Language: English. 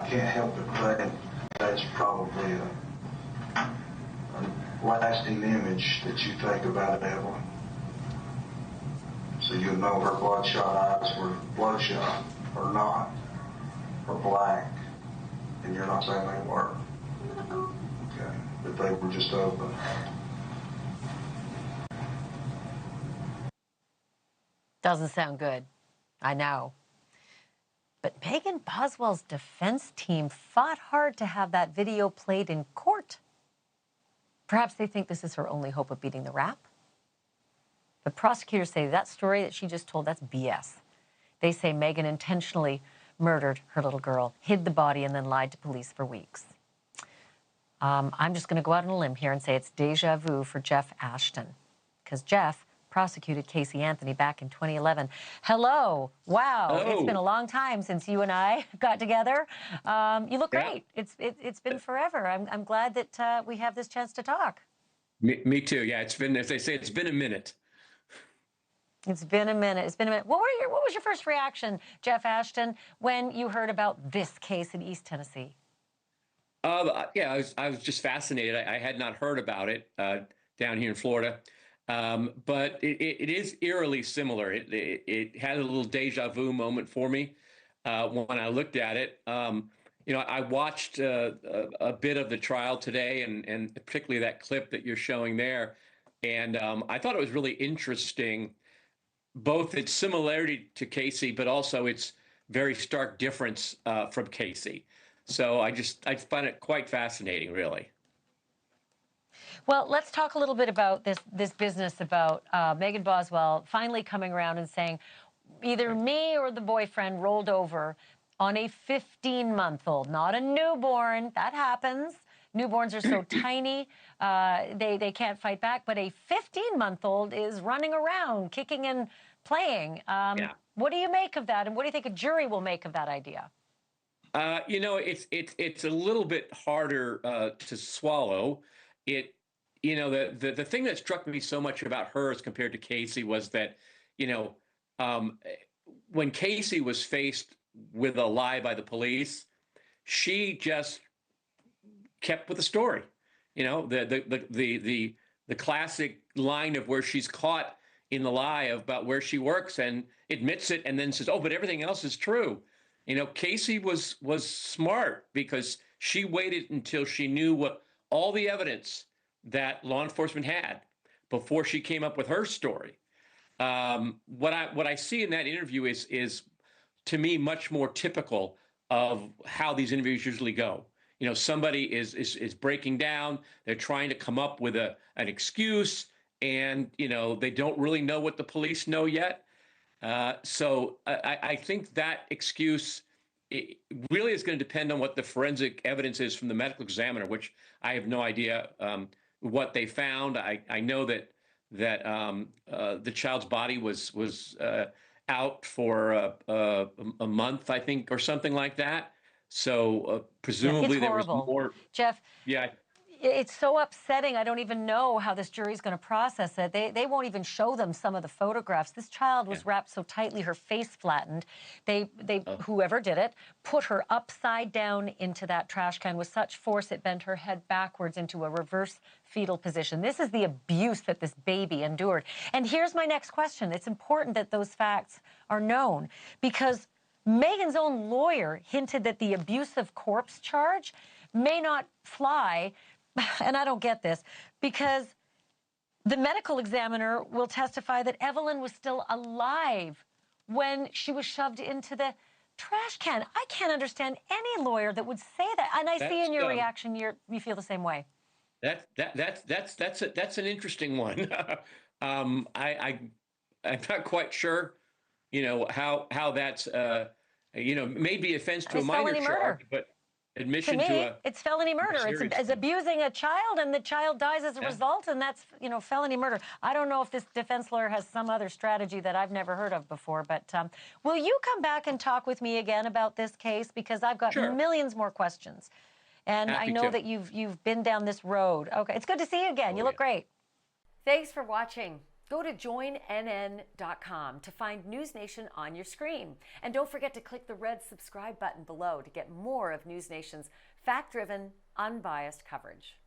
can't help but think that's probably a lasting image that you think about Evelyn. So you'll know her bloodshot eyes were bloodshot or not, or black, and you're not saying they were. Okay, but they were just open. Doesn't sound good. I know. But Megan Boswell's defense team fought hard to have that video played in court. Perhaps they think this is her only hope of beating the rap. But prosecutors say that story that she just told, that's BS. They say Megan intentionally murdered her little girl, hid the body, and then lied to police for weeks. I'm just going to go out on a limb here and say it's deja vu for Jeff Ashton, because Jeff prosecuted Casey Anthony back in 2011. Hello. Wow. Hello. It's been a long time since you and I got together. You look great. It's been forever. I'm glad that we have this chance to talk. Me too. Yeah, it's been, as they say, it's been a minute. It's been a minute. It's been a minute. What was your first reaction, Jeff Ashton, when you heard about this case in East Tennessee? Yeah, I was just fascinated. I had not heard about it down here in Florida. But it is eerily similar. It had a little deja vu moment for me when I looked at it. You know, I watched a bit of the trial today, and particularly that clip that you're showing there. And I thought it was really interesting, both its similarity to Casey, but also its very stark difference from Casey. So I find it quite fascinating, really. Well, let's talk a little bit about this business about Megan Boswell finally coming around and saying either me or the boyfriend rolled over on a 15-month-old, not a newborn. That happens. Newborns are so tiny, they can't fight back. But a 15-month-old is running around, kicking and playing. Yeah. What do you make of that, and what do you think a jury will make of that idea? You know, it's a little bit harder to swallow. You know, the thing that struck me so much about her as compared to Casey was that, you know, when Casey was faced with a lie by the police, she just kept with the story. You know, the classic line of where she's caught in the lie about where she works and admits it and then says, "Oh, but everything else is true." You know, Casey was smart because she waited until she knew what all the evidence that law enforcement had before she came up with her story. What I see in that interview is to me much more typical of how these interviews usually go. You know, somebody is breaking down, they're trying to come up with an excuse, and you know they don't really know what the police know yet. So I think that excuse really is going to depend on what the forensic evidence is from the medical examiner, which I have no idea what they found. I know that the child's body was out for a month, I think, or something like that. So presumably there was more. Jeff. Yeah. It's so upsetting. I don't even know how this jury's going to process it. They won't even show them some of the photographs. This child was wrapped so tightly, her face flattened. Whoever did it, put her upside down into that trash can with such force it bent her head backwards into a reverse fetal position. This is the abuse that this baby endured. And here's my next question. It's important that those facts are known because Megan's own lawyer hinted that the abusive corpse charge may not fly. And I don't get this, because the medical examiner will testify that Evelyn was still alive when she was shoved into the trash can. I can't understand any lawyer that would say that. And I see in your reaction, you feel the same way. That's an interesting one. I'm not quite sure, you know, how that's you know, maybe offense to a minor charge, but admission to a it's felony murder. It's abusing a child, and the child dies as a result, and that's, you know, felony murder. I don't know if this defense lawyer has some other strategy that I've never heard of before, but will you come back and talk with me again about this case? Because I've got millions more questions, and I know that you've been down this road. Okay, it's good to see you again. You look great. Thanks for watching. Go to joinnn.com to find NewsNation on your screen. And don't forget to click the red subscribe button below to get more of NewsNation's fact-driven, unbiased coverage.